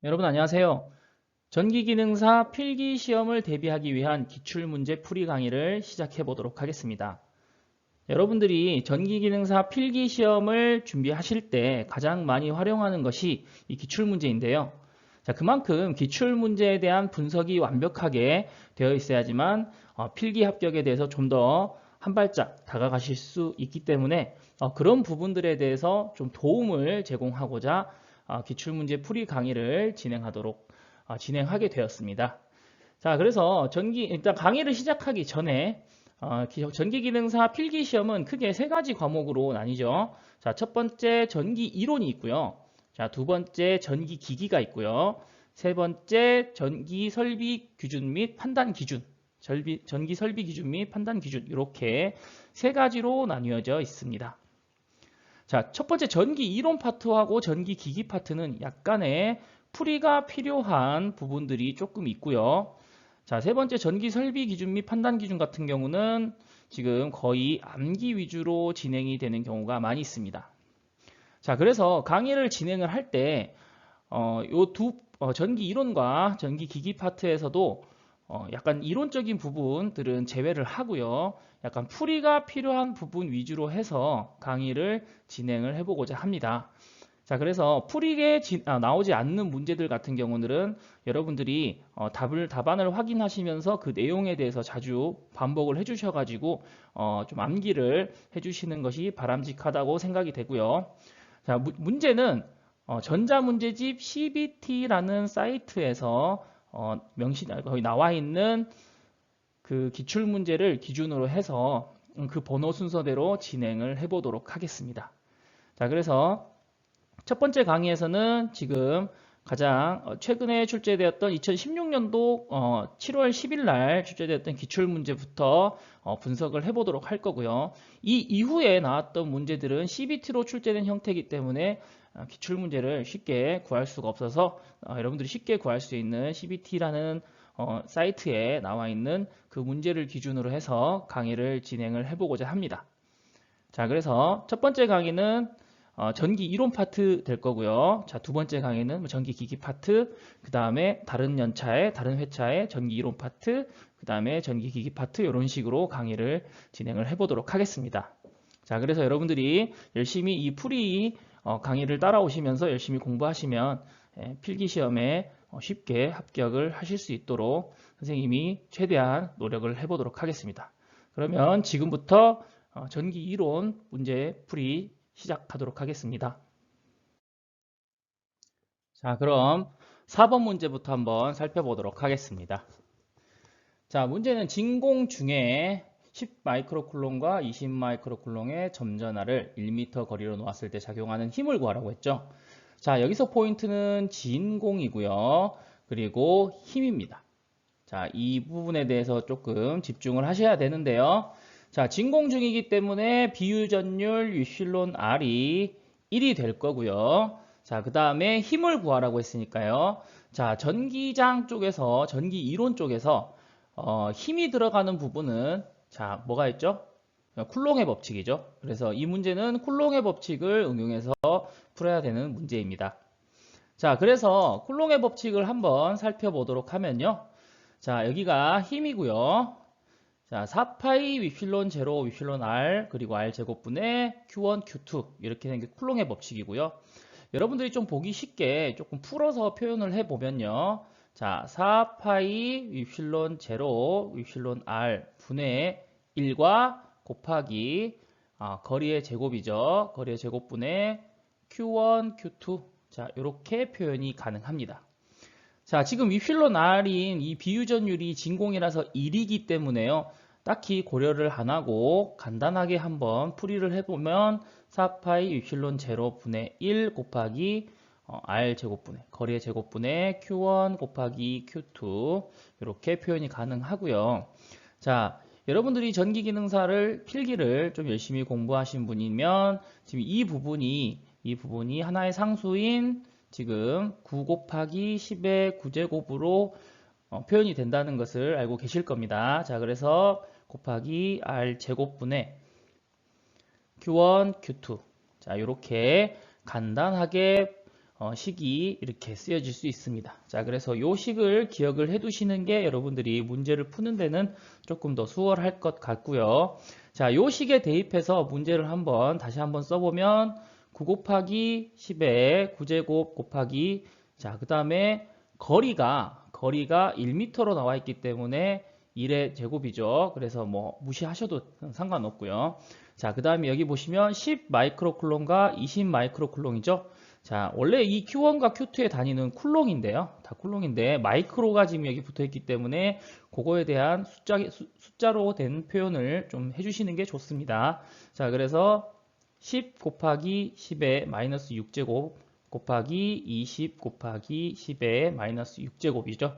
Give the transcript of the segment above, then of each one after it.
여러분 안녕하세요. 전기기능사 필기시험을 대비하기 위한 기출문제 풀이 강의를 시작해 보도록 하겠습니다. 여러분들이 전기기능사 필기시험을 준비하실 때 가장 많이 활용하는 것이 이 기출문제인데요. 자, 그만큼 기출문제에 대한 분석이 완벽하게 되어 있어야지만 필기 합격에 대해서 좀 더 한 발짝 다가가실 수 있기 때문에 그런 부분들에 대해서 좀 도움을 제공하고자 기출문제 풀이 강의를 진행하게 되었습니다. 자, 그래서 일단 강의를 시작하기 전에 전기기능사 필기시험은 크게 세 가지 과목으로 나뉘죠. 자, 첫 번째 전기 이론이 있고요. 자, 두 번째 전기 기기가 있고요. 세 번째 전기 설비 기준 및 판단 기준. 전기 설비 기준 및 판단 기준. 이렇게 세 가지로 나뉘어져 있습니다. 자, 첫 번째 전기 이론 파트하고 전기 기기 파트는 약간의 풀이가 필요한 부분들이 조금 있고요. 자, 세 번째 전기 설비 기준 및 판단 기준 같은 경우는 지금 거의 암기 위주로 진행이 되는 경우가 많이 있습니다. 자, 그래서 강의를 진행을 할 때, 전기 이론과 전기 기기 파트에서도 약간 이론적인 부분들은 제외를 하고요. 약간 풀이가 필요한 부분 위주로 해서 강의를 진행을 해보고자 합니다. 자, 그래서 나오지 않는 문제들 같은 경우는 여러분들이 답안을 확인하시면서 그 내용에 대해서 자주 반복을 해주셔가지고 좀 암기를 해주시는 것이 바람직하다고 생각이 되고요. 자, 문제는 전자문제집 CBT라는 사이트에서 거기 나와 있는 그 기출문제를 기준으로 해서 그 번호 순서대로 진행을 해보도록 하겠습니다. 자, 그래서 첫 번째 강의에서는 지금 가장 최근에 출제되었던 2016년도 7월 10일 날 출제되었던 기출문제부터 분석을 해보도록 할 거고요. 이 이후에 나왔던 문제들은 CBT로 출제된 형태이기 때문에 기출문제를 쉽게 구할 수가 없어서 여러분들이 쉽게 구할 수 있는 CBT라는 사이트에 나와 있는 그 문제를 기준으로 해서 강의를 진행을 해보고자 합니다. 자, 그래서 첫 번째 강의는 전기 이론 파트 될 거고요. 자, 두 번째 강의는 전기 기기 파트, 그 다음에 다른 회차의 전기 이론 파트, 그 다음에 전기 기기 파트 이런 식으로 강의를 진행을 해보도록 하겠습니다. 자, 그래서 여러분들이 열심히 이 풀이 강의를 따라오시면서 열심히 공부하시면 필기 시험에 쉽게 합격을 하실 수 있도록 선생님이 최대한 노력을 해보도록 하겠습니다. 그러면 지금부터 전기 이론 문제 풀이 시작하도록 하겠습니다. 자, 그럼 4번 문제부터 한번 살펴보도록 하겠습니다. 자, 문제는 진공 중에 10 마이크로쿨롱과 20 마이크로쿨롱의 점전화를 1m 거리로 놓았을 때 작용하는 힘을 구하라고 했죠. 자, 여기서 포인트는 진공이고요. 그리고 힘입니다. 자, 이 부분에 대해서 조금 집중을 하셔야 되는데요. 자, 진공 중이기 때문에 비유전율 유실론 R이 1이 될 거고요. 자, 그 다음에 힘을 구하라고 했으니까요. 자, 전기 이론 쪽에서 힘이 들어가는 부분은 자, 뭐가 있죠? 쿨롱의 법칙이죠. 그래서 이 문제는 쿨롱의 법칙을 응용해서 풀어야 되는 문제입니다. 자, 그래서 쿨롱의 법칙을 한번 살펴보도록 하면요. 자, 여기가 힘이고요. 자, 4파이 위필론 제로 위필론 R 그리고 R 제곱분의 Q1 Q2 이렇게 된 게 쿨롱의 법칙이고요. 여러분들이 좀 보기 쉽게 조금 풀어서 표현을 해보면요. 자, 4파이 위필론 제로 위필론 R 분의 1과 곱하기 거리의 제곱이죠. 거리의 제곱분의 Q1 Q2 자, 이렇게 표현이 가능합니다. 자, 지금 위필로 R인 이 비유전율이 진공이라서 1이기 때문에요. 딱히 고려를 안 하고 간단하게 한번 풀이를 해보면 4파이 위필론 제로분의 1 곱하기 R 제곱분의 거리의 제곱분의 Q1 곱하기 Q2 이렇게 표현이 가능하고요. 자, 여러분들이 전기기능사를 필기를 좀 열심히 공부하신 분이면 지금 이 부분이 하나의 상수인 지금 9 곱하기 10의 9제곱으로 표현이 된다는 것을 알고 계실 겁니다. 자, 그래서 곱하기 R 제곱분의 Q1, Q2. 자, 이렇게 간단하게 식이 이렇게 쓰여질 수 있습니다. 자, 그래서 이 식을 기억을 해 두시는 게 여러분들이 문제를 푸는 데는 조금 더 수월할 것 같고요. 자, 이 식에 대입해서 문제를 다시 한번 써보면 9 곱하기 10의 9제곱 곱하기, 자, 그 다음에 거리가 1m로 나와 있기 때문에 1의 제곱이죠. 그래서 뭐 무시하셔도 상관없고요. 자, 그 다음에 여기 보시면 10 마이크로쿨롱과 20 마이크로쿨롱이죠. 자, 원래 이 Q1과 Q2의 단위는 쿨롱인데요. 다 쿨롱인데 마이크로가 지금 여기 붙어 있기 때문에 그거에 대한 숫자로 된 표현을 좀 해주시는 게 좋습니다. 자, 그래서 10 곱하기 10의 마이너스 6제곱 곱하기 20 곱하기 10의 마이너스 6제곱이죠.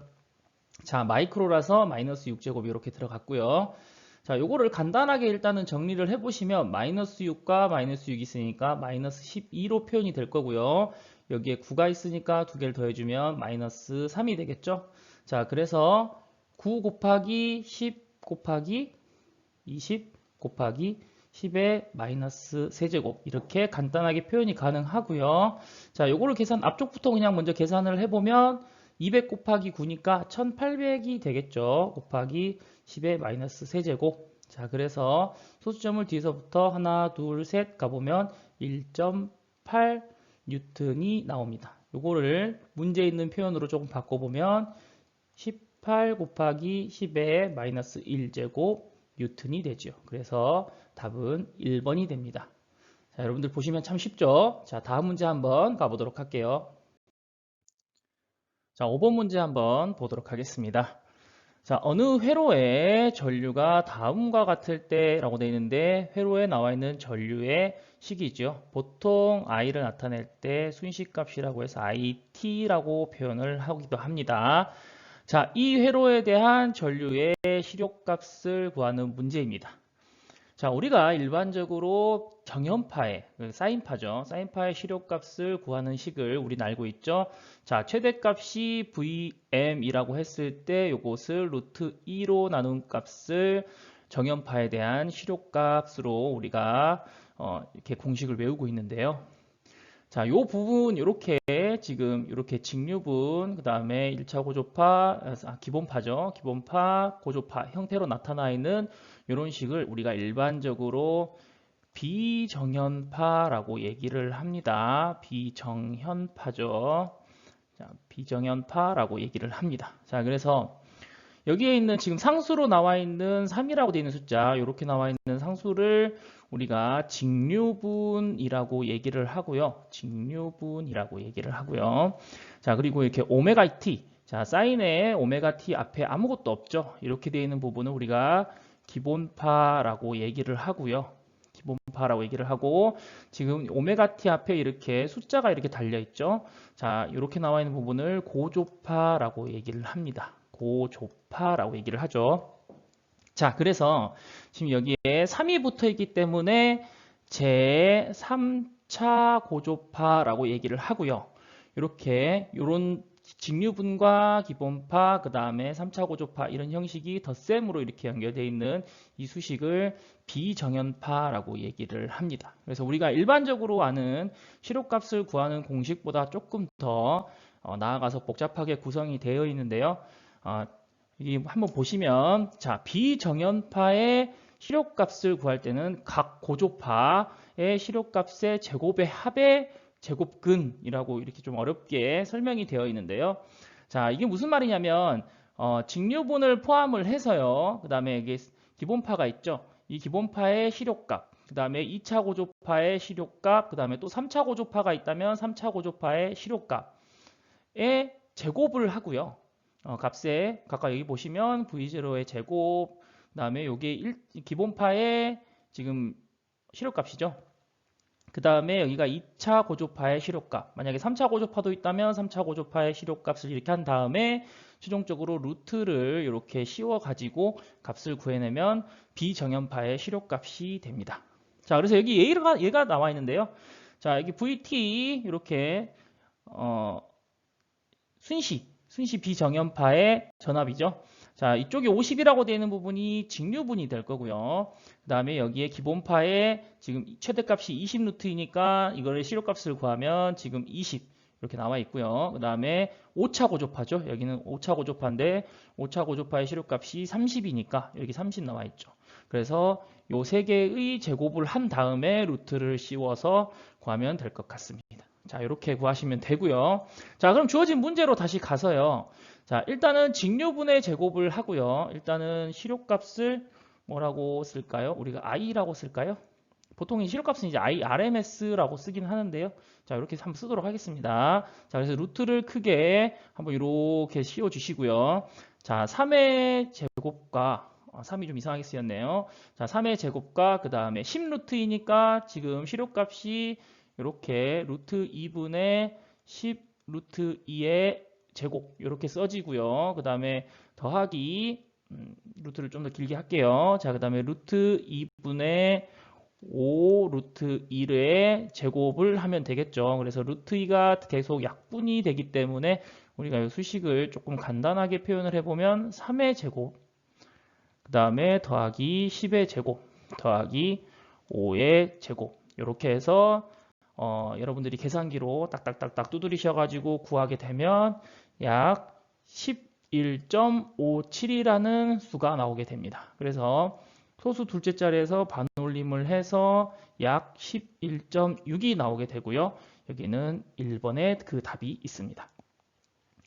자, 마이크로라서 마이너스 6제곱 이렇게 들어갔고요. 자, 요거를 간단하게 일단은 정리를 해보시면 마이너스 6과 마이너스 6이 있으니까 마이너스 12로 표현이 될 거고요. 여기에 9가 있으니까 두 개를 더해주면 마이너스 3이 되겠죠. 자, 그래서 9 곱하기 10 곱하기 20 곱하기 10의 마이너스 세제곱, 이렇게 간단하게 표현이 가능하고요. 자, 요거를 앞쪽부터 그냥 먼저 계산을 해보면 200 곱하기 9니까 1800이 되겠죠. 곱하기 10의 마이너스 세제곱. 자, 그래서 소수점을 뒤에서부터 하나, 둘, 셋 가보면 1.8 뉴턴이 나옵니다. 요거를 문제에 있는 표현으로 조금 바꿔보면 18 곱하기 10의 마이너스 1제곱 뉴턴이 되죠. 그래서 답은 1번이 됩니다. 자, 여러분들 보시면 참 쉽죠? 자, 다음 문제 한번 가보도록 할게요. 자, 5번 문제 한번 보도록 하겠습니다. 자, 어느 회로에 전류가 다음과 같을 때라고 되어 있는데, 회로에 나와 있는 전류의 식이죠. 보통 I를 나타낼 때 순식값이라고 해서 IT라고 표현을 하기도 합니다. 자, 이 회로에 대한 전류의 시력값을 구하는 문제입니다. 자, 우리가 일반적으로 정연파의 사인파죠. 사인파의 시력값을 구하는 식을 우리는 알고 있죠. 자, 최대값이 VM이라고 했을 때 요것을 루트 2로 나눈 값을 정연파에 대한 시력값으로 우리가 이렇게 공식을 외우고 있는데요. 자, 요 부분 이렇게 지금 이렇게 직류분, 그 다음에 1차 고조파, 기본파죠. 기본파, 고조파 형태로 나타나 있는 이런 식을 우리가 일반적으로 비정연파라고 얘기를 합니다. 비정연파죠. 자, 비정연파라고 얘기를 합니다. 자, 그래서 여기에 있는 지금 상수로 나와 있는 3이라고 되어 있는 숫자, 이렇게 나와 있는 상수를 우리가 직류분이라고 얘기를 하고요. 직류분이라고 얘기를 하고요. 자, 그리고 이렇게 오메가 t, 자, 사인에 오메가 t 앞에 아무것도 없죠. 이렇게 되어 있는 부분은 우리가 기본파라고 얘기를 하고요. 기본파라고 얘기를 하고, 지금 오메가 t 앞에 이렇게 숫자가 이렇게 달려 있죠. 자, 이렇게 나와 있는 부분을 고조파라고 얘기를 합니다. 고조파라고 얘기를 하죠. 자, 그래서 지금 여기에 3이 붙어 있기 때문에 제3차 고조파라고 얘기를 하고요. 이렇게 요런 직류분과 기본파, 그 다음에 3차 고조파 이런 형식이 덧셈으로 이렇게 연결되어 있는 이 수식을 비정연파라고 얘기를 합니다. 그래서 우리가 일반적으로 아는 시력값을 구하는 공식보다 조금 더 나아가서 복잡하게 구성이 되어 있는데요. 여기 한번 보시면, 자, 비정연파의 시력값을 구할 때는 각 고조파의 시력값의 제곱의 합의 제곱근이라고 이렇게 좀 어렵게 설명이 되어 있는데요. 자, 이게 무슨 말이냐면 직류분을 포함을 해서요. 그 다음에 이게 기본파가 있죠. 이 기본파의 시력값, 그 다음에 2차 고조파의 시력값, 그 다음에 또 3차 고조파가 있다면 3차 고조파의 시력값의 제곱을 하고요. 값에 각각 여기 보시면 V0의 제곱, 그 다음에 요게 기본파의 지금 시력값이죠. 그 다음에 여기가 2차 고조파의 시력값, 만약에 3차 고조파도 있다면 3차 고조파의 시력값을 이렇게 한 다음에 최종적으로 루트를 이렇게 씌워 가지고 값을 구해내면 비정연파의 시력값이 됩니다. 자, 그래서 여기 얘가 나와 있는데요. 자, 여기 VT 이렇게 순시 비정연파의 전압이죠. 자, 이쪽에 50이라고 되어 있는 부분이 직류분이 될 거고요. 그 다음에 여기에 기본파에 지금 최대값이 20루트이니까 이거를 시력값을 구하면 지금 20 이렇게 나와 있고요. 그 다음에 5차 고조파죠. 여기는 5차 고조파인데 5차 고조파의 시료값이 30이니까 여기 30 나와 있죠. 그래서 요 세 개의 제곱을 한 다음에 루트를 씌워서 구하면 될 것 같습니다. 자, 이렇게 구하시면 되고요. 자, 그럼 주어진 문제로 다시 가서요. 자, 일단은 직류분의 제곱을 하고요. 일단은 시료값을 뭐라고 쓸까요? 우리가 i라고 쓸까요? 보통 이 시료값은 이제 IRMS라고 쓰긴 하는데요. 자, 이렇게 한번 쓰도록 하겠습니다. 자, 그래서 루트를 크게 한번 이렇게 씌워 주시고요. 자, 3의 제곱과 3이 좀 이상하게 쓰였네요. 자, 3의 제곱과 그 다음에 10루트이니까 지금 시료값이 이렇게 루트 2분의 10 루트 2의 제곱 이렇게 써지고요. 그 다음에 더하기 루트를 좀 더 길게 할게요. 자, 그 다음에 루트 2분의 5 루트 1의 제곱을 하면 되겠죠. 그래서 루트 2가 계속 약분이 되기 때문에 우리가 이 수식을 조금 간단하게 표현을 해보면 3의 제곱, 그 다음에 더하기 10의 제곱, 더하기 5의 제곱 이렇게 해서 여러분들이 계산기로 딱딱딱딱 두드리셔가지고 구하게 되면 약 11.57이라는 수가 나오게 됩니다. 그래서 소수 둘째 자리에서 반올림을 해서 약 11.6이 나오게 되고요. 여기는 1번에 그 답이 있습니다.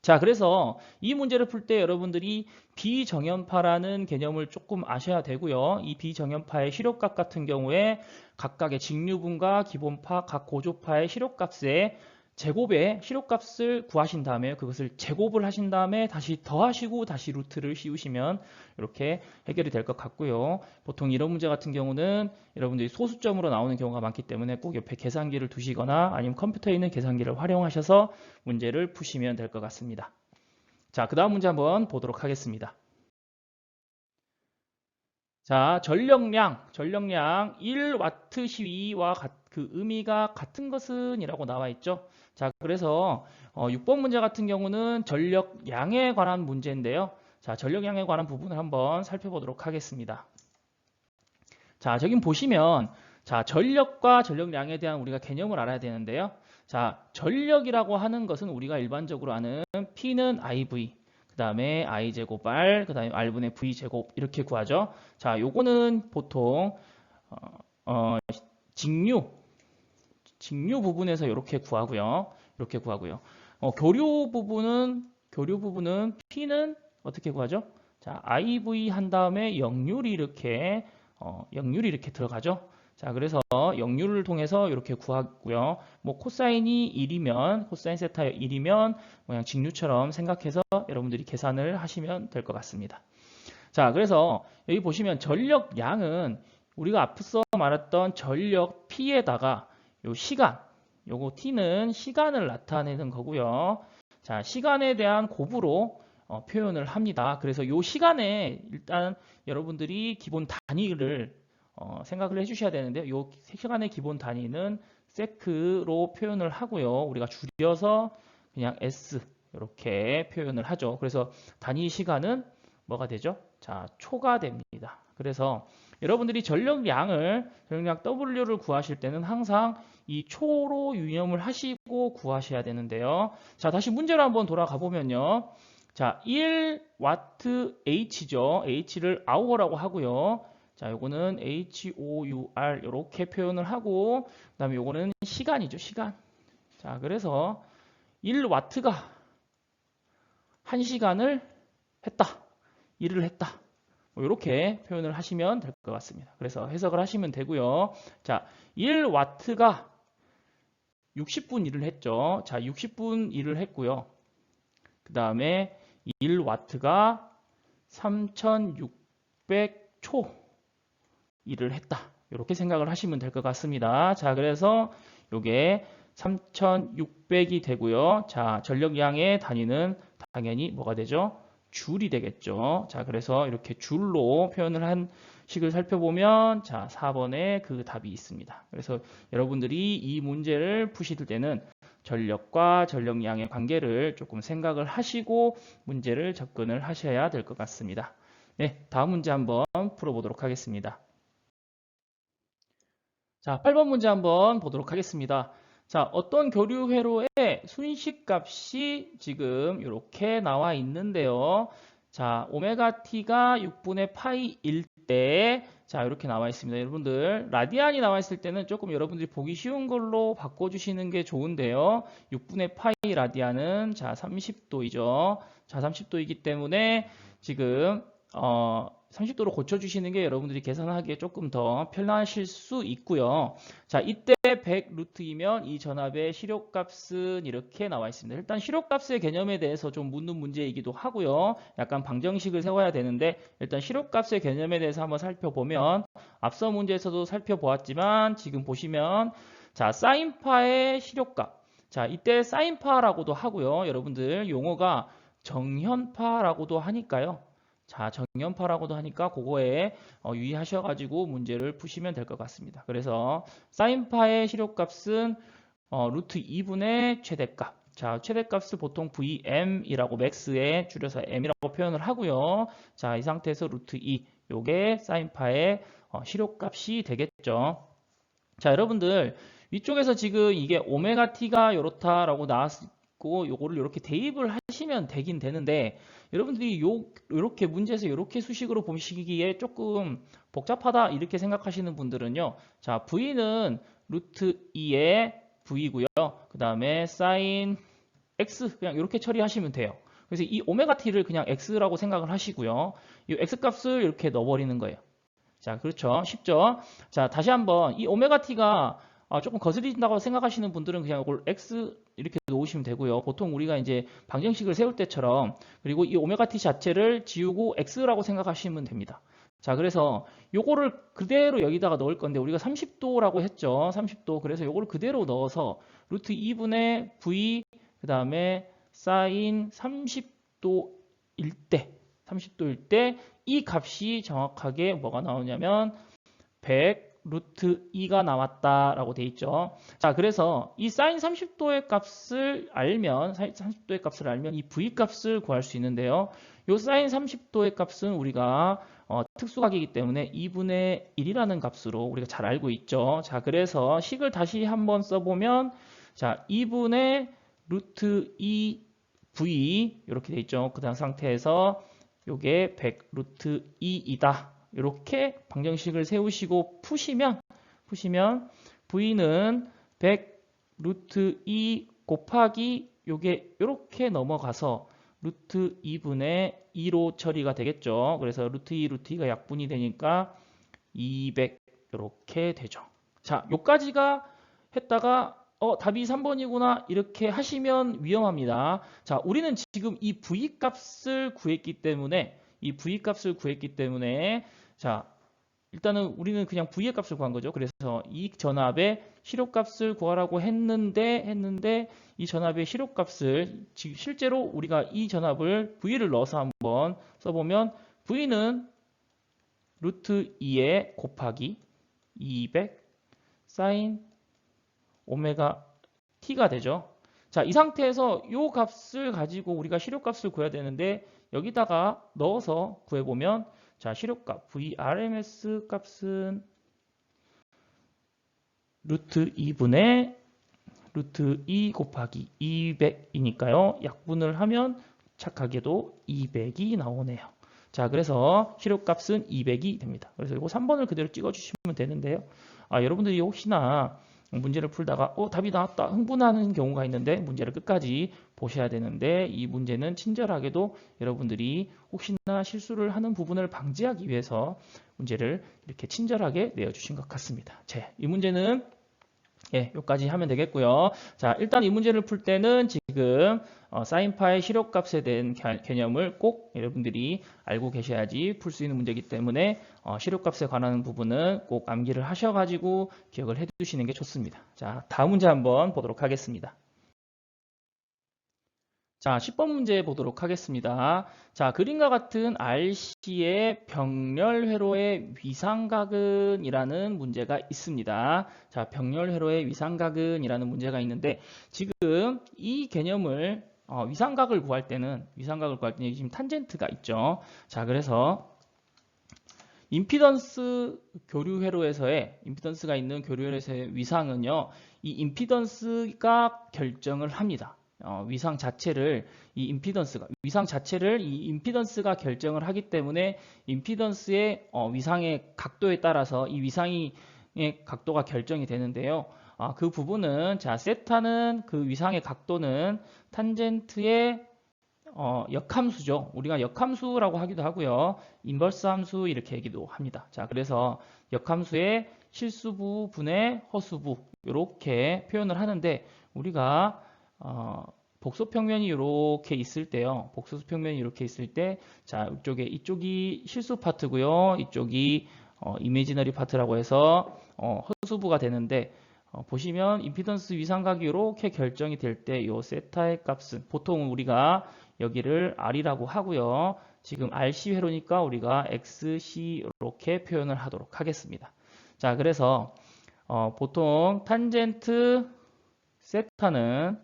자, 그래서 이 문제를 풀 때 여러분들이 비정연파라는 개념을 조금 아셔야 되고요. 이 비정연파의 시료값 같은 경우에 각각의 직류분과 기본파, 각 고조파의 시료값의 제곱의 시료값을 구하신 다음에 그것을 제곱을 하신 다음에 다시 더하시고 다시 루트를 씌우시면 이렇게 해결이 될 것 같고요. 보통 이런 문제 같은 경우는 여러분들이 소수점으로 나오는 경우가 많기 때문에 꼭 옆에 계산기를 두시거나 아니면 컴퓨터에 있는 계산기를 활용하셔서 문제를 푸시면 될 것 같습니다. 자, 그 다음 문제 한번 보도록 하겠습니다. 자, 전력량 1와트 시위와 그 의미가 같은 것은 이라고 나와 있죠. 자, 그래서 6번 문제 같은 경우는 전력량에 관한 문제인데요. 자, 전력량에 관한 부분을 한번 살펴보도록 하겠습니다. 자, 저기 보시면 자, 전력과 전력량에 대한 우리가 개념을 알아야 되는데요. 자, 전력이라고 하는 것은 우리가 일반적으로 아는 P는 IV, 그 다음에 i제곱 r, 그 다음에 r분의 v제곱 이렇게 구하죠. 자, 요거는 보통 직류 부분에서 이렇게 구하고요. 이렇게 구하고요. 교류 부분은 P는 어떻게 구하죠? 자, IV 한 다음에 역률이 이렇게 들어가죠. 자, 그래서 역률을 통해서 이렇게 구하고요. 뭐 코사인이 1이면 코사인 세타 1이면 그냥 직류처럼 생각해서 여러분들이 계산을 하시면 될 것 같습니다. 자, 그래서 여기 보시면 전력량은 우리가 앞서 말했던 전력 P에다가 요 시간, 요거 T는 시간을 나타내는 거고요. 자, 시간에 대한 곱으로 표현을 합니다. 그래서 요 시간에 일단 여러분들이 기본 단위를 생각을 해주셔야 되는데요. 요 시간의 기본 단위는 세크로 표현을 하고요. 우리가 줄여서 그냥 S 이렇게 표현을 하죠. 그래서 단위 시간은 뭐가 되죠? 자, 초가 됩니다. 그래서 여러분들이 전력량 W를 구하실 때는 항상 이 초로 유념을 하시고 구하셔야 되는데요. 자, 다시 문제로 한번 돌아가 보면요. 자, 1와트 H죠. H를 아워라고 하고요. 자, 요거는 HOUR 이렇게 표현을 하고 그다음에 요거는 시간이죠. 시간. 자, 그래서 1와트가 1시간을 했다. 일을 했다. 이렇게 표현을 하시면 될 것 같습니다. 그래서 해석을 하시면 되고요. 자, 1와트가 60분 일을 했죠. 자, 60분 일을 했고요. 그 다음에 1와트가 3600초 일을 했다. 이렇게 생각을 하시면 될 것 같습니다. 자, 그래서 이게 3600이 되고요. 자, 전력량의 단위는 당연히 뭐가 되죠? 줄이 되겠죠. 자, 그래서 이렇게 줄로 표현을 한 식을 살펴보면 자, 4번에 그 답이 있습니다. 그래서 여러분들이 이 문제를 푸실 때는 전력과 전력량의 관계를 조금 생각을 하시고 문제를 접근을 하셔야 될 것 같습니다. 네, 다음 문제 한번 풀어보도록 하겠습니다. 자, 8번 문제 한번 보도록 하겠습니다. 자, 어떤 교류 회로의 순식값이 지금 이렇게 나와 있는데요. 자, 오메가 t가 6분의 파이일 때, 자, 이렇게 나와 있습니다. 여러분들, 라디안이 나와 있을 때는 조금 여러분들이 보기 쉬운 걸로 바꿔주시는 게 좋은데요. 6분의 파이 라디안은, 자, 30도이죠. 자, 30도이기 때문에 지금, 30도로 고쳐주시는 게 여러분들이 계산하기에 조금 더 편하실 수 있고요. 자, 이때 100 루트이면 이 전압의 시력값은 이렇게 나와 있습니다. 일단 시력값의 개념에 대해서 좀 묻는 문제이기도 하고요. 약간 방정식을 세워야 되는데 일단 시력값의 개념에 대해서 한번 살펴보면 앞서 문제에서도 살펴보았지만 지금 보시면 자, 사인파의 시력값. 자, 이때 사인파라고도 하고요. 여러분들 용어가 정현파라고도 하니까요. 자, 정연파라고도 하니까 그거에 유의하셔가지고 문제를 푸시면 될 것 같습니다. 그래서 사인파의 시력값은 루트 2분의 최대값. 자, 최대값을 보통 VM이라고 맥스에 줄여서 M이라고 표현을 하고요. 자, 이 상태에서 루트 2, 요게 사인파의 시력값이 되겠죠. 자, 여러분들 위쪽에서 지금 이게 오메가 t가 이렇다라고 나왔고 요거를 이렇게 대입을 하시면 되긴 되는데 여러분들이 요렇게 문제에서 이렇게 수식으로 보시기에 조금 복잡하다 이렇게 생각하시는 분들은요. 자, v는 루트 2의 v고요. 그 다음에 사인 x 그냥 이렇게 처리하시면 돼요. 그래서 이 오메가 t를 그냥 x라고 생각을 하시고요. 이 x 값을 이렇게 넣어버리는 거예요. 자, 그렇죠. 쉽죠? 자, 다시 한번 이 오메가 t가 조금 거슬린다고 생각하시는 분들은 그냥 이걸 x 이렇게 놓으시면 되고요. 보통 우리가 이제 방정식을 세울 때처럼 그리고 이 오메가 t 자체를 지우고 x라고 생각하시면 됩니다. 자, 그래서 요거를 그대로 여기다가 넣을 건데 우리가 30도라고 했죠. 30도. 그래서 요거를 그대로 넣어서 루트 2분의 v 그 다음에 사인 30도일 때 이 값이 정확하게 뭐가 나오냐면 100 루트 2가 나왔다라고 돼 있죠. 자, 그래서 이 사인 30도의 값을 알면 이 v 값을 구할 수 있는데요. 이 사인 30도의 값은 우리가 특수각이기 때문에 2분의 1이라는 값으로 우리가 잘 알고 있죠. 자, 그래서 식을 다시 한번 써보면 자, 2분의 루트 2 v 이렇게 돼 있죠. 그 다음 상태에서 요게 100 루트 2이다. 이렇게 방정식을 세우시고 푸시면 v는 100 루트 2 곱하기 요게 이렇게 넘어가서 루트 2분의 2로 처리가 되겠죠. 그래서 루트 2, 루트 2가 약분이 되니까 200 이렇게 되죠. 자, 요까지가 했다가 답이 3번이구나 이렇게 하시면 위험합니다. 자, 우리는 지금 이 V값을 구했기 때문에 자, 일단은 우리는 그냥 V의 값을 구한 거죠. 그래서 이 전압의 시력값을 구하라고 했는데 이 전압의 시력값을 지금 실제로 우리가 이 전압을 V를 넣어서 한번 써보면 V는 루트 2에 곱하기 200 사인 오메가 t가 되죠. 자, 이 상태에서 이 값을 가지고 우리가 시력값을 구해야 되는데 여기다가 넣어서 구해보면 자, 시력값 vrms 값은 루트 2분의 루트 2 곱하기 200이니까요. 약분을 하면 착하게도 200이 나오네요. 자, 그래서 시력값은 200이 됩니다. 그래서 이거 3번을 그대로 찍어주시면 되는데요. 여러분들이 혹시나 문제를 풀다가 답이 나왔다 흥분하는 경우가 있는데 문제를 끝까지 보셔야 되는데 이 문제는 친절하게도 여러분들이 혹시나 실수를 하는 부분을 방지하기 위해서 문제를 이렇게 친절하게 내어주신 것 같습니다. 이 문제는 여기까지 하면 되겠고요. 자, 일단 이 문제를 풀 때는 지금 사인파의 시력값에 대한 개념을 꼭 여러분들이 알고 계셔야지 풀 수 있는 문제이기 때문에 시력값에 관한 부분은 꼭 암기를 하셔가지고 기억을 해두시는 게 좋습니다. 자, 다음 문제 한번 보도록 하겠습니다. 자, 10번 문제 보도록 하겠습니다. 자, 그림과 같은 RC의 병렬 회로의 위상각은 이라는 문제가 있습니다. 자, 병렬 회로의 위상각은 이라는 문제가 있는데 지금 이 개념을 위상각을 구할 때는 지금 탄젠트가 있죠. 자, 그래서 임피던스 교류 회로에서의 임피던스가 있는 교류 회로에서의 위상은요. 이 임피던스가 결정을 합니다. 위상 자체를 위상 자체를 이 임피던스가 결정을 하기 때문에 임피던스의 위상의 각도에 따라서 이 위상의 각도가 결정이 되는데요. 그 부분은 자 세타는 그 위상의 각도는 탄젠트의 역함수죠. 우리가 역함수라고 하기도 하고요. 인버스 함수 이렇게 얘기도 합니다. 자, 그래서 역함수의 실수부 분의 허수부 이렇게 표현을 하는데 우리가 복소평면이 이렇게 있을 때요. 복소평면이 이렇게 있을 때 자, 이쪽이 실수 파트고요. 이쪽이 이미지너리 파트라고 해서 허수부가 되는데 보시면 임피던스 위상각이 이렇게 결정이 될 때 이 세타의 값은 보통 우리가 여기를 R이라고 하고요. 지금 RC 회로니까 우리가 XC 이렇게 표현을 하도록 하겠습니다. 자, 그래서 보통 탄젠트 세타는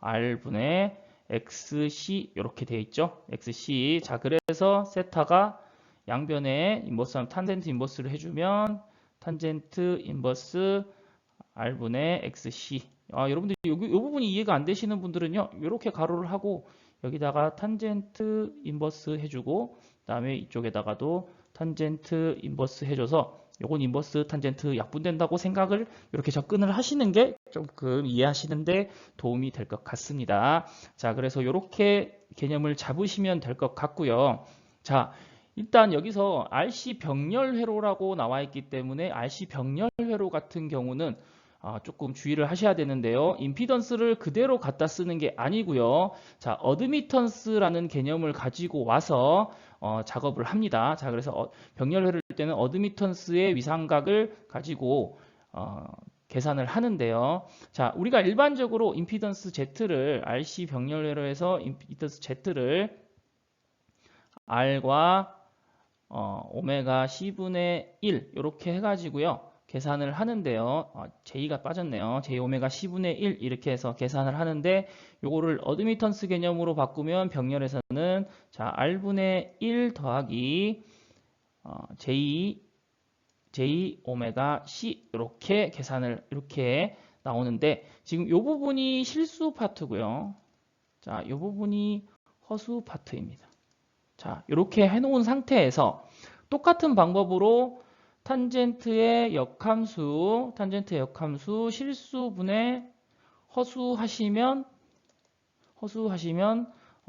R분의 XC 이렇게 되어 있죠. XC. 자, 그래서 세타가 양변에 인버스 탄젠트 인버스를 해주면 탄젠트 인버스 R분의 XC. 여러분들 이 부분이 이해가 안 되시는 분들은요. 이렇게 가로를 하고 여기다가 탄젠트 인버스 해주고 그다음에 이쪽에다가도 탄젠트 인버스 해줘서 요건 인버스 탄젠트 약분된다고 생각을 이렇게 접근을 하시는 게 조금 이해하시는데 도움이 될 것 같습니다. 자, 그래서 이렇게 개념을 잡으시면 될 것 같고요. 자, 일단 여기서 RC 병렬 회로라고 나와 있기 때문에 RC 병렬 회로 같은 경우는 조금 주의를 하셔야 되는데요. 임피던스를 그대로 갖다 쓰는 게 아니고요. 자, 어드미턴스라는 개념을 가지고 와서 작업을 합니다. 자, 그래서 병렬 회로일 때는 어드미턴스의 위상각을 가지고 계산을 하는데요. 자, 우리가 일반적으로 임피던스 Z를 RC 병렬 회로에서 임피던스 Z를 R과 오메가 C분의 1 이렇게 해가지고요. 계산을 하는데요. J가 빠졌네요. J 오메가 C분의 1 이렇게 해서 계산을 하는데 요거를 어드미턴스 개념으로 바꾸면 병렬에서는 자 R분의 1 더하기 J 오메가 C 이렇게 계산을 이렇게 나오는데 지금 요 부분이 실수 파트고요. 자, 요 부분이 허수 파트입니다. 자, 이렇게 해놓은 상태에서 똑같은 방법으로 탄젠트의 역함수 실수분의 허수하시면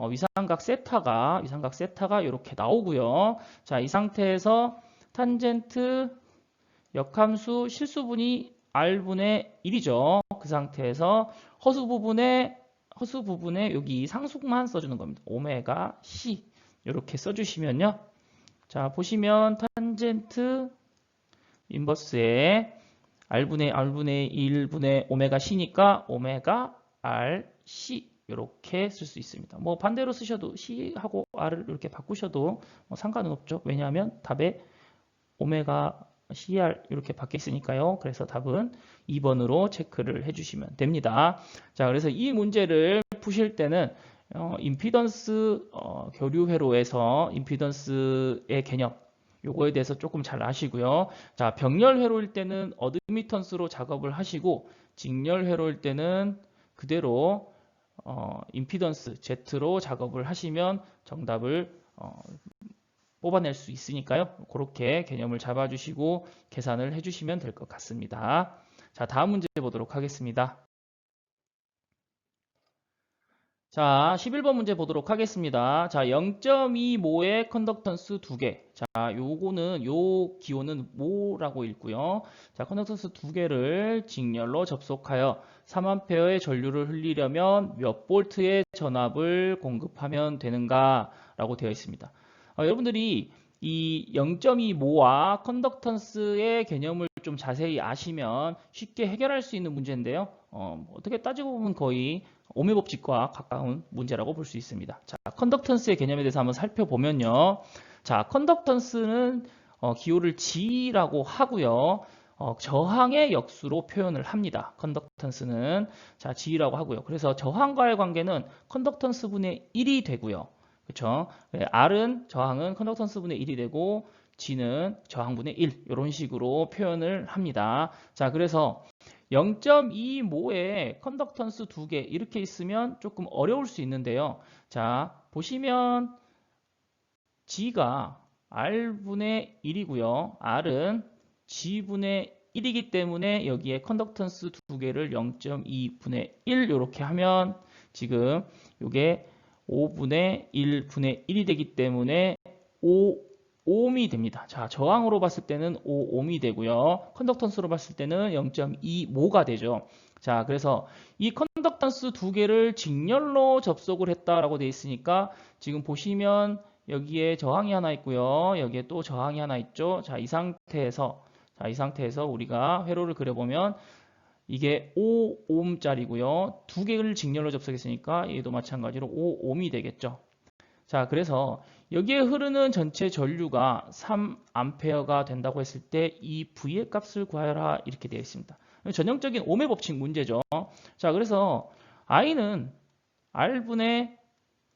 위상각 세타가 이렇게 나오고요. 자, 이 상태에서 탄젠트 역함수 실수분이 R분의 1이죠. 그 상태에서 허수 부분에 여기 상속만 써주는 겁니다. 오메가 C 이렇게 써주시면요. 자, 보시면 탄젠트 인버스에 R분의 1분의 오메가 C니까 오메가 RC 이렇게 쓸 수 있습니다. 뭐 반대로 쓰셔도 C하고 R을 이렇게 바꾸셔도 상관은 없죠. 왜냐하면 답에 오메가 CR 이렇게 박혀 있으니까요. 그래서 답은 2번으로 체크를 해주시면 됩니다. 자, 그래서 이 문제를 푸실 때는 임피던스 교류 회로에서 임피던스의 개념 요거에 대해서 조금 잘 아시고요. 자, 병렬 회로일 때는 어드미턴스로 작업을 하시고 직렬 회로일 때는 그대로 임피던스 Z로 작업을 하시면 정답을 뽑아낼 수 있으니까요. 그렇게 개념을 잡아주시고 계산을 해주시면 될 것 같습니다. 자, 다음 문제 보도록 하겠습니다. 자, 11번 문제 보도록 하겠습니다. 자, 0.2모의 컨덕턴스 2개. 자, 요 기호는 모라고 읽고요. 자, 컨덕턴스 2개를 직렬로 접속하여 3A의 전류를 흘리려면 몇 볼트의 전압을 공급하면 되는가? 라고 되어 있습니다. 여러분들이 이 0.2모와 컨덕턴스의 개념을 좀 자세히 아시면 쉽게 해결할 수 있는 문제인데요. 어떻게 따지고 보면 거의 오메 법칙과 가까운 문제라고 볼 수 있습니다. 자, 컨덕턴스의 개념에 대해서 한번 살펴보면요. 자, 컨덕턴스는 기호를 G라고 하고요. 저항의 역수로 표현을 합니다. 컨덕턴스는 자, G라고 하고요. 그래서 저항과의 관계는 컨덕턴스 분의 1이 되고요. 그렇죠? R은 저항은 컨덕턴스 분의 1이 되고 G는 저항분의 1 이런 식으로 표현을 합니다. 자, 그래서 0.2모의 컨덕턴스 2개 이렇게 있으면 조금 어려울 수 있는데요. 자, 보시면 G가 R분의 1이고요. R은 G분의 1이기 때문에 여기에 컨덕턴스 2개를 0.2분의 1 이렇게 하면 지금 이게 5분의 1분의 1이 되기 때문에 5옴이 됩니다. 자, 저항으로 봤을 때는 5옴이 되고요. 컨덕턴스로 봤을 때는 0.2모가 되죠. 자, 그래서 이 컨덕턴스 2개를 직렬로 접속을 했다라고 되어 있으니까 지금 보시면 여기에 저항이 하나 있고요. 여기에 또 저항이 하나 있죠. 자, 이 상태에서 우리가 회로를 그려보면 이게 5옴짜리고요. 2개를 직렬로 접속했으니까 얘도 마찬가지로 5옴이 되겠죠. 자, 그래서 여기에 흐르는 전체 전류가 3A가 된다고 했을 때 이 V의 값을 구하여라 이렇게 되어 있습니다. 전형적인 옴의 법칙 문제죠. 자, 그래서 I는 R분의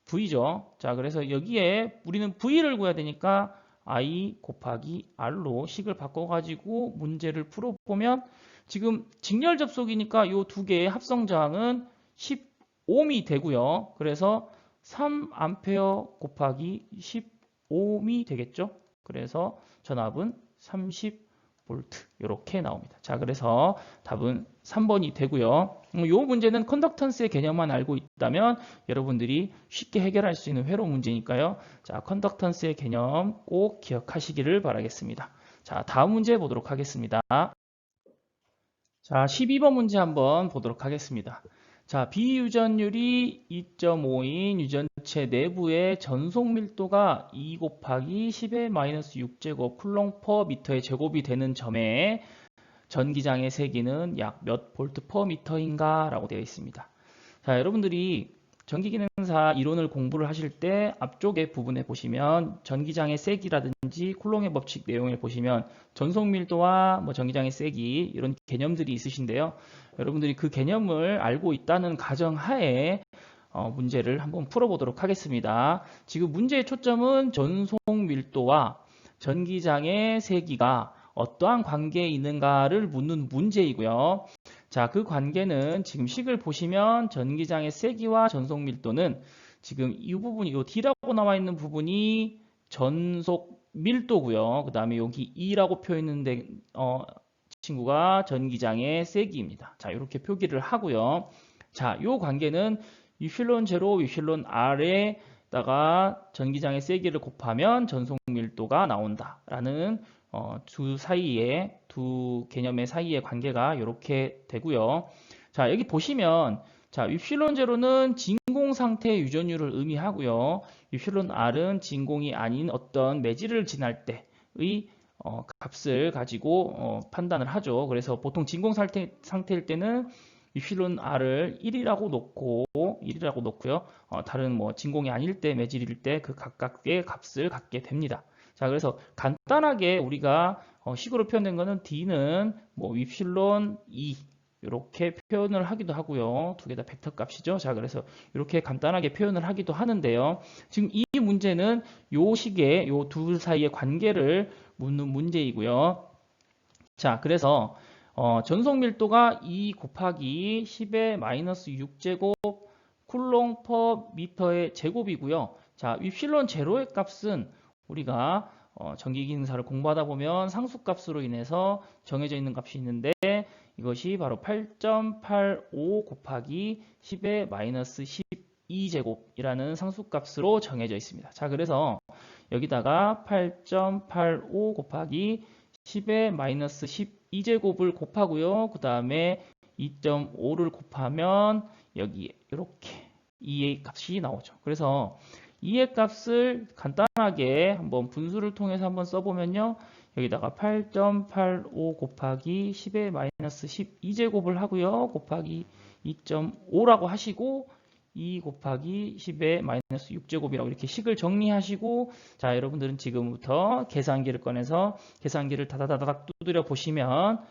V죠. 자, 그래서 여기에 우리는 V를 구해야 되니까 I 곱하기 R로 식을 바꿔가지고 문제를 풀어보면 지금 직렬 접속이니까 이 두 개의 합성 저항은 10옴이 되고요. 그래서 3A 곱하기 10옴이 되겠죠. 그래서 전압은 30V 이렇게 나옵니다. 자, 그래서 답은 3번이 되고요. 이 문제는 컨덕턴스의 개념만 알고 있다면 여러분들이 쉽게 해결할 수 있는 회로 문제니까요. 자, 컨덕턴스의 개념 꼭 기억하시기를 바라겠습니다. 자, 다음 문제 보도록 하겠습니다. 자, 12번 문제 한번 보도록 하겠습니다. 자, 비유전율이 2.5인 유전체 내부의 전속 밀도가 2 곱하기 10의 마이너스 6제곱 쿨롱 퍼 미터의 제곱이 되는 점에 전기장의 세기는 약 몇 볼트 퍼 미터인가 라고 되어 있습니다. 자, 여러분들이 전기기능사 이론을 공부를 하실 때 앞쪽에 부분에 보시면 전기장의 세기라든지 쿨롱의 법칙 내용을 보시면 전속 밀도와 전기장의 세기 이런 개념들이 있으신데요. 여러분들이 그 개념을 알고 있다는 가정하에 문제를 한번 풀어보도록 하겠습니다. 지금 문제의 초점은 전속 밀도와 전기장의 세기가 어떠한 관계에 있는가를 묻는 문제이고요. 자, 그 관계는 지금 식을 보시면 전기장의 세기와 전속 밀도는 지금 이 부분이, 이 D라고 나와 있는 부분이 전속 밀도고요. 그 다음에 여기 E라고 표현했는데, 친구가 전기장의 세기입니다. 자, 이렇게 표기를 하고요. 자, 이 관계는 위필론 제로, 위필론 R에다가 전기장의 세기를 곱하면 전속 밀도가 나온다라는 두 개념의 사이의 관계가 이렇게 되고요. 자, 여기 보시면 자, 위필론 제로는 진공 상태의 유전율을 의미하고요. 위필론 R은 진공이 아닌 어떤 매질을 지날 때의 값을 가지고 판단을 하죠. 그래서 보통 진공 상태일 때는 위필론 R을 1이라고 놓고요. 다른 진공이 아닐 때, 매질일 때 그 각각의 값을 갖게 됩니다. 자, 그래서 간단하게 우리가 식으로 표현된 거는 D는 위필론 2 이렇게 표현을 하기도 하고요. 두 개 다 벡터 값이죠. 자, 그래서 이렇게 간단하게 표현을 하기도 하는데요. 지금 이 문제는 요 식의 요 둘 사이의 관계를 묻는 문제이고요. 자, 그래서 전속 밀도가 2 곱하기 10의 마이너스 6제곱 쿨롱 퍼 미터의 제곱이고요. 자, 위필론 제로의 값은 우리가 전기기능사를 공부하다 보면 상수값으로 인해서 정해져 있는 값이 있는데 이것이 바로 8.85 곱하기 10의 마이너스 12제곱이라는 상수값으로 정해져 있습니다. 자, 그래서 여기다가 8.85 곱하기 10의 마이너스 12제곱을 곱하고요. 그 다음에 2.5를 곱하면 여기 이렇게 2의 값이 나오죠. 그래서 2의 값을 간단하게 한번 분수를 통해서 한번 써보면요. 여기다가 8.85 곱하기 10의 마이너스 12제곱을 하고요. 곱하기 2.5라고 하시고 2 곱하기 10의 마이너스 6제곱이라고 이렇게 식을 정리하시고 자, 여러분들은 지금부터 계산기를 꺼내서 계산기를 다다다닥 두드려 보시면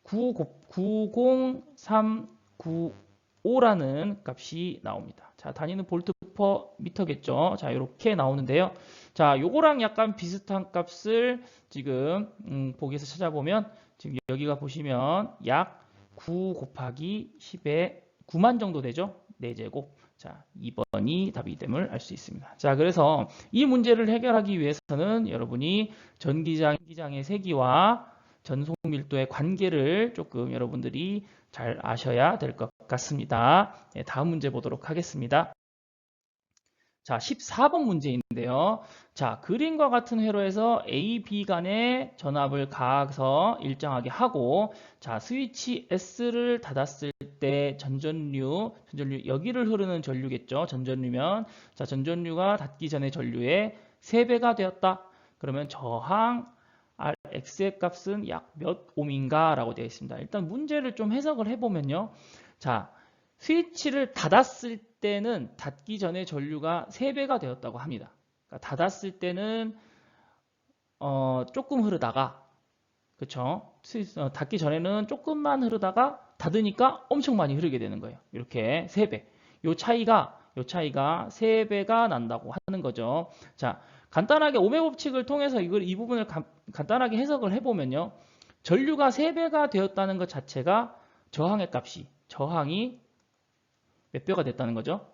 90395라는 값이 나옵니다. 자, 단위는 볼트 퍼 미터겠죠. 자, 이렇게 나오는데요. 자, 요거랑 약간 비슷한 값을 지금 보기에서 찾아보면 지금 여기가 보시면 약 9 곱하기 10의 9만 정도 되죠. 4제곱. 자, 2번이 답이 됨을 알 수 있습니다. 자, 그래서 이 문제를 해결하기 위해서는 여러분이 전기장의 세기와 전송 밀도의 관계를 조금 여러분들이 잘 아셔야 될 것 같습니다. 네, 다음 문제 보도록 하겠습니다. 자, 14번 문제인데요. 자, 그림과 같은 회로에서 A, B 간의 전압을 가서 일정하게 하고, 자, 스위치 S를 닫았을 때 전전류, 여기를 흐르는 전류겠죠. 전전류면, 자, 전전류가 닫기 전에 전류의 3배가 되었다. 그러면 저항 Rx의 값은 약 몇 옴인가? 라고 되어 있습니다. 일단 문제를 좀 해석을 해보면요. 자, 스위치를 닫았을 때는 닫기 전에 전류가 3배가 되었다고 합니다. 그러니까 닫았을 때는 조금 흐르다가 그쵸? 닫기 전에는 조금만 흐르다가 닫으니까 엄청 많이 흐르게 되는 거예요. 이렇게 3배. 요 차이가 3배가 난다고 하는 거죠. 자, 간단하게 오메 법칙을 통해서 이 부분을 간단하게 해석을 해보면요. 전류가 3배가 되었다는 것 자체가 저항이 몇 배가 됐다는 거죠?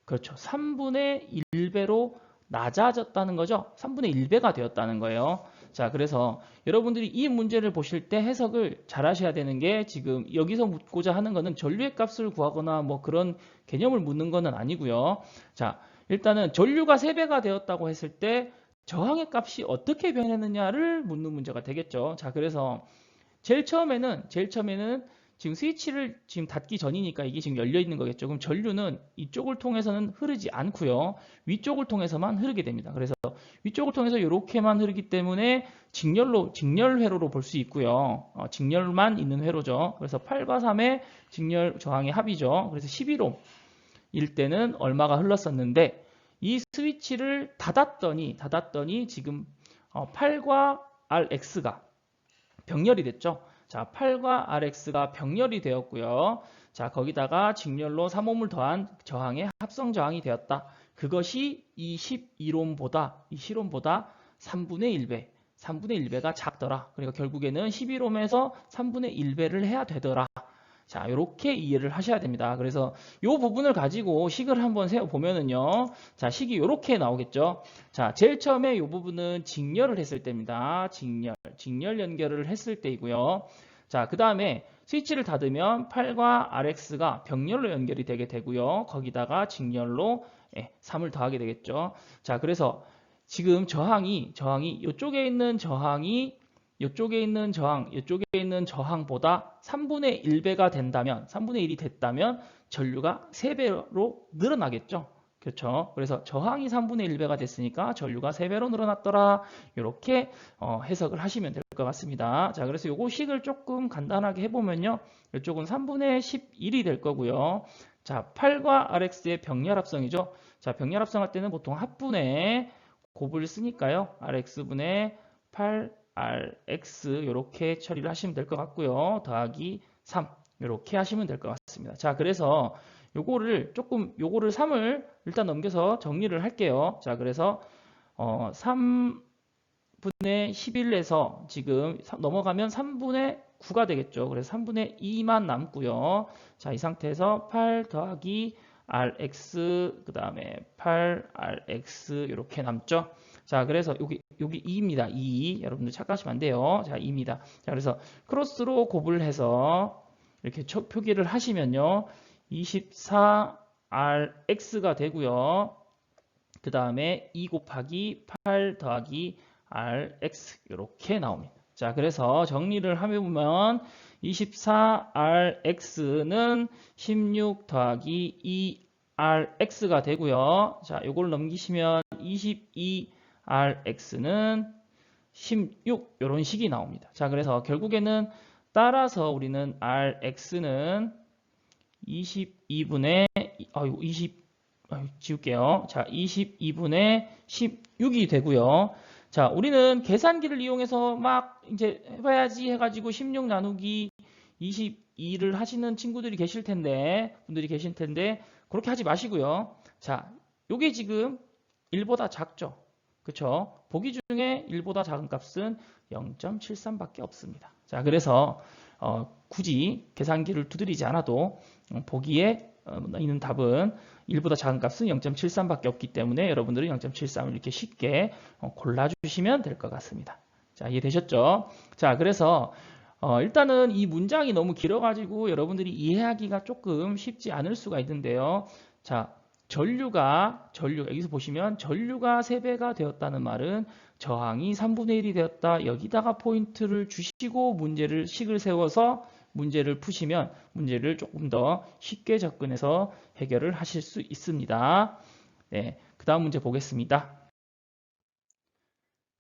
그렇죠. 3분의 1배로 낮아졌다는 거죠. 3분의 1배가 되었다는 거예요. 자, 그래서 여러분들이 이 문제를 보실 때 해석을 잘 하셔야 되는 게 지금 여기서 묻고자 하는 거는 전류의 값을 구하거나 뭐 그런 개념을 묻는 거는 아니고요. 자, 일단은 전류가 3배가 되었다고 했을 때 저항의 값이 어떻게 변했느냐를 묻는 문제가 되겠죠. 자, 그래서 제일 처음에는 지금 스위치를 지금 닫기 전이니까 이게 지금 열려 있는 거겠죠. 그럼 전류는 이쪽을 통해서는 흐르지 않고요. 위쪽을 통해서만 흐르게 됩니다. 그래서 위쪽을 통해서 이렇게만 흐르기 때문에 직렬 회로로 볼 수 있고요. 직렬만 있는 회로죠. 그래서 8과 3의 직렬 저항의 합이죠. 그래서 11옴일 때는 얼마가 흘렀었는데 이 스위치를 닫았더니 지금 8과 RX가 병렬이 됐죠. 자, 8과 RX가 병렬이 되었고요. 자, 거기다가 직렬로 3옴을 더한 저항의 합성 저항이 되었다. 그것이 이 12옴보다 3분의 1배가 작더라. 그러니까 결국에는 11옴에서 3분의 1배를 해야 되더라. 자, 이렇게 이해를 하셔야 됩니다. 그래서 이 부분을 가지고 식을 한번 세워보면은요. 자, 식이 이렇게 나오겠죠. 자, 제일 처음에 이 부분은 직렬을 했을 때입니다. 직렬 연결을 했을 때이고요. 자, 그 다음에 스위치를 닫으면 8과 RX가 병렬로 연결이 되게 되고요. 거기다가 직렬로 3을 더하게 되겠죠. 자, 그래서 지금 저항이 이쪽에 있는 저항보다 3분의 1배가 된다면, 3분의 1이 됐다면 전류가 3배로 늘어나겠죠. 그렇죠. 그래서 저항이 3분의 1배가 됐으니까 전류가 3배로 늘어났더라. 이렇게 해석을 하시면 될 것 같습니다. 자, 그래서 요거 식을 조금 간단하게 해보면요. 이쪽은 3분의 11이 될 거고요. 자, 8과 RX의 병렬합성이죠. 자, 병렬합성할 때는 보통 합분의 곱을 쓰니까요. RX분의 8 RX 이렇게 처리를 하시면 될 것 같고요. 더하기 3 이렇게 하시면 될 것 같습니다. 자, 그래서 요거를 3을 일단 넘겨서 정리를 할게요. 자, 그래서 3분의 11에서 지금 넘어가면 3분의 9가 되겠죠. 그래서 3분의 2만 남고요. 자, 이 상태에서 8 더하기 RX 그 다음에 8RX 이렇게 남죠. 자, 그래서 여기 2입니다. 2. 여러분들 착각하시면 안 돼요. 자, 2입니다. 자, 그래서 크로스로 곱을 해서 이렇게 표기를 하시면요. 24RX가 되고요. 그 다음에 2 곱하기 8 더하기 RX 이렇게 나옵니다. 자, 그래서 정리를 하면 24RX는 16 더하기 2RX가 되고요. 자, 요걸 넘기시면 22RX는 16 이런 식이 나옵니다. 자, 그래서 결국에는 따라서 우리는 RX는 22분의 지울게요. 자, 22분의 16이 되고요. 자, 우리는 계산기를 이용해서 막 이제 해봐야지 해가지고 16 나누기 22를 하시는 분들이 계실 텐데 그렇게 하지 마시고요. 자, 요게 지금 1보다 작죠. 그쵸? 보기 중에 1보다 작은 값은 0.73밖에 없습니다. 자, 그래서 굳이 계산기를 두드리지 않아도 보기에 있는 답은 1보다 작은 값은 0.73밖에 없기 때문에 여러분들은 0.73을 이렇게 쉽게 골라주시면 될 것 같습니다. 자, 이해되셨죠? 자, 그래서 일단은 이 문장이 너무 길어가지고 여러분들이 이해하기가 조금 쉽지 않을 수가 있는데요. 자, 전류가 여기서 보시면 전류가 3배가 되었다는 말은 저항이 3분의 1이 되었다. 여기다가 포인트를 주시고 식을 세워서 문제를 푸시면 문제를 조금 더 쉽게 접근해서 해결을 하실 수 있습니다. 네, 그 다음 문제 보겠습니다.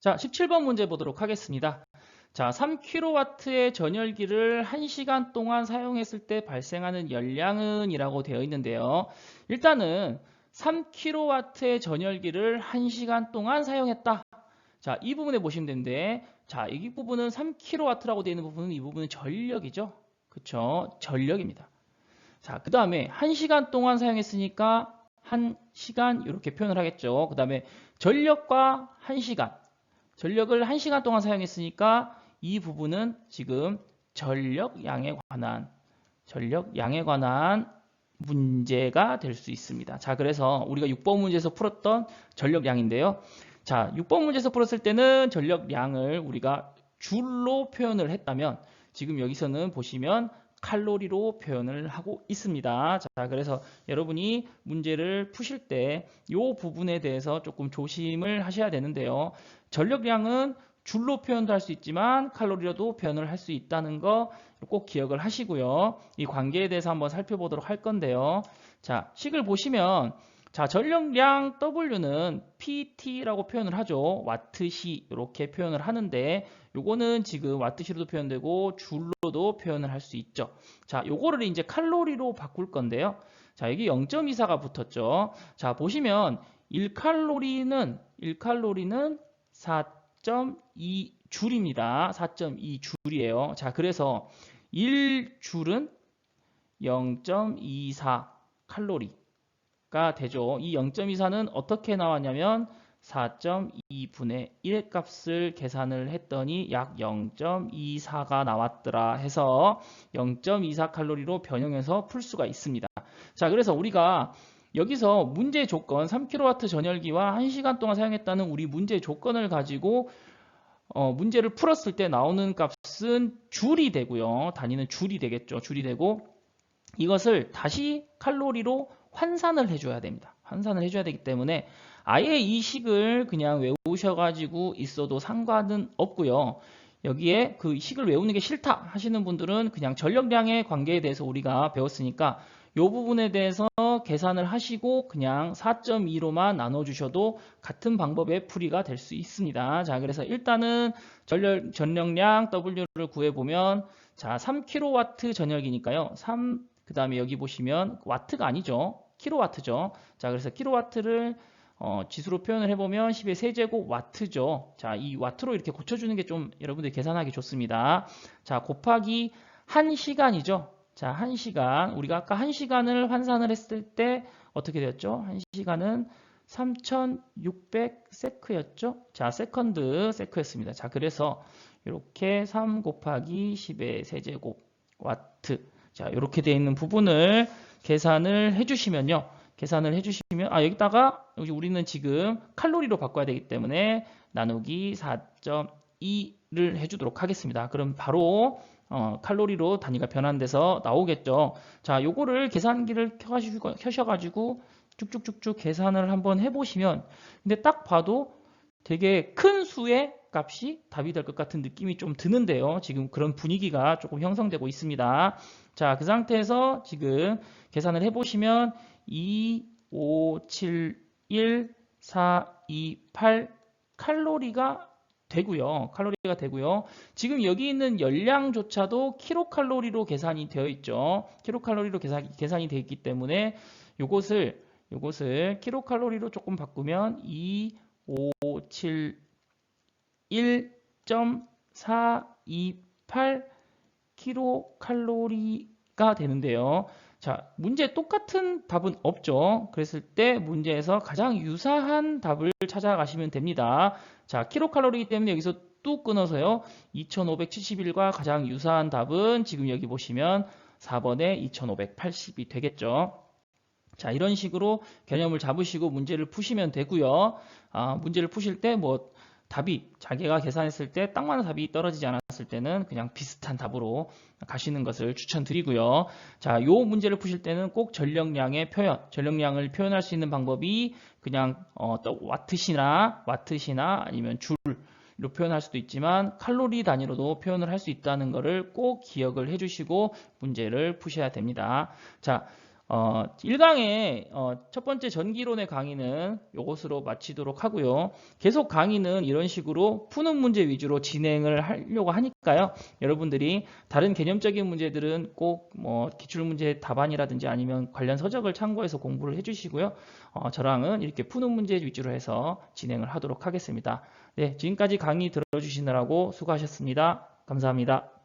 자, 17번 문제 보도록 하겠습니다. 자, 3kW의 전열기를 1시간 동안 사용했을 때 발생하는 열량은 이라고 되어 있는데요. 일단은 3kW의 전열기를 1시간 동안 사용했다. 자, 이 부분에 보시면 되는데, 자, 이 부분은 3kW라고 되어 있는 부분은 이 부분은 전력이죠. 그쵸? 전력입니다. 자, 그 다음에 1시간 동안 사용했으니까 1시간 이렇게 표현을 하겠죠. 그 다음에 전력과 1시간. 전력을 1시간 동안 사용했으니까 이 부분은 지금 전력량에 관한 문제가 될 수 있습니다. 자, 그래서 우리가 6번 문제에서 풀었던 전력량인데요. 자, 6번 문제에서 풀었을 때는 전력량을 우리가 줄로 표현을 했다면 지금 여기서는 보시면 칼로리로 표현을 하고 있습니다. 자, 그래서 여러분이 문제를 푸실 때 이 부분에 대해서 조금 조심을 하셔야 되는데요. 전력량은 줄로 표현도 할 수 있지만 칼로리로도 표현을 할 수 있다는 거 꼭 기억을 하시고요. 이 관계에 대해서 한번 살펴보도록 할 건데요. 자, 식을 보시면 자, 전력량 W는 PT라고 표현을 하죠. 와트시 이렇게 표현을 하는데 요거는 지금 와트시로도 표현되고 줄로도 표현을 할 수 있죠. 자, 요거를 이제 칼로리로 바꿀 건데요. 자, 여기 0.24가 붙었죠. 자, 보시면 1칼로리는 4.2 줄입니다. 4.2 줄이에요. 자, 그래서 1줄은 0.24 칼로리가 되죠. 이 0.24는 어떻게 나왔냐면 4.2분의 1 값을 계산을 했더니 약 0.24가 나왔더라 해서 0.24 칼로리로 변형해서 풀 수가 있습니다. 자, 그래서 우리가 여기서 문제 조건 3kW 전열기와 1시간 동안 사용했다는 우리 문제 조건을 가지고 문제를 풀었을 때 나오는 값은 줄이 되고요. 단위는 줄이 되겠죠. 줄이 되고 이것을 다시 칼로리로 환산을 해줘야 됩니다. 환산을 해줘야 되기 때문에 아예 이 식을 그냥 외우셔가지고 있어도 상관은 없고요. 여기에 그 식을 외우는 게 싫다 하시는 분들은 그냥 전력량의 관계에 대해서 우리가 배웠으니까 이 부분에 대해서 계산을 하시고 그냥 4.2로만 나눠주셔도 같은 방법의 풀이가 될 수 있습니다. 자, 그래서 일단은 전력량 W를 구해보면 자, 3kW 전열기니까요. 그 다음에 여기 보시면 와트가 아니죠. 킬로와트죠. 자, 그래서 킬로와트를 지수로 표현을 해보면 10의 세제곱 와트죠. 자, 이 와트로 이렇게 고쳐주는 게 좀 여러분들이 계산하기 좋습니다. 자, 곱하기 1시간이죠. 자, 1시간. 우리가 아까 1시간을 환산을 했을 때 어떻게 되었죠? 1시간은 3600 세크였죠. 자, 세크였습니다. 자, 그래서 이렇게 3 곱하기 10의 세제곱 와트. 자, 이렇게 되어 있는 부분을 계산을 해주시면요. 여기다가 우리는 지금 칼로리로 바꿔야 되기 때문에 나누기 4.2를 해주도록 하겠습니다. 그럼 바로 칼로리로 단위가 변환돼서 나오겠죠. 자, 요거를 계산기를 켜셔가지고 쭉쭉쭉쭉 계산을 한번 해보시면 근데 딱 봐도 되게 큰 수의 값이 답이 될 것 같은 느낌이 좀 드는데요. 지금 그런 분위기가 조금 형성되고 있습니다. 자, 그 상태에서 지금 계산을 해보시면 2, 5, 7, 1, 4, 2, 8 칼로리가 되고요. 지금 여기 있는 열량조차도 킬로칼로리로 계산이 되어 있죠. 킬로칼로리로 계산이 되어 있기 때문에 요것을 킬로칼로리로 조금 바꾸면 2, 5, 7, 1.428 킬로칼로리가 되는데요. 자, 문제 똑같은 답은 없죠. 그랬을 때 문제에서 가장 유사한 답을 찾아가시면 됩니다. 자, 킬로칼로리 때문에 여기서 뚝 끊어서요. 2571과 가장 유사한 답은 지금 여기 보시면 4번에 2580이 되겠죠. 자, 이런 식으로 개념을 잡으시고 문제를 푸시면 되고요. 문제를 푸실 때 뭐 답이 자기가 계산했을 때 딱 맞는 답이 떨어지지 않았을 때는 그냥 비슷한 답으로 가시는 것을 추천드리고요. 자, 요 문제를 푸실 때는 꼭 전력량의 표현, 전력량을 표현할 수 있는 방법이 그냥 또 와트시나 아니면 줄로 표현할 수도 있지만 칼로리 단위로도 표현을 할 수 있다는 것을 꼭 기억을 해주시고 문제를 푸셔야 됩니다. 자, 1강의 첫 번째 전기론의 강의는 이것으로 마치도록 하고요. 계속 강의는 이런 식으로 푸는 문제 위주로 진행을 하려고 하니까요. 여러분들이 다른 개념적인 문제들은 꼭 뭐 기출문제 답안이라든지 아니면 관련 서적을 참고해서 공부를 해주시고요. 저랑은 이렇게 푸는 문제 위주로 해서 진행을 하도록 하겠습니다. 네, 지금까지 강의 들어주시느라고 수고하셨습니다. 감사합니다.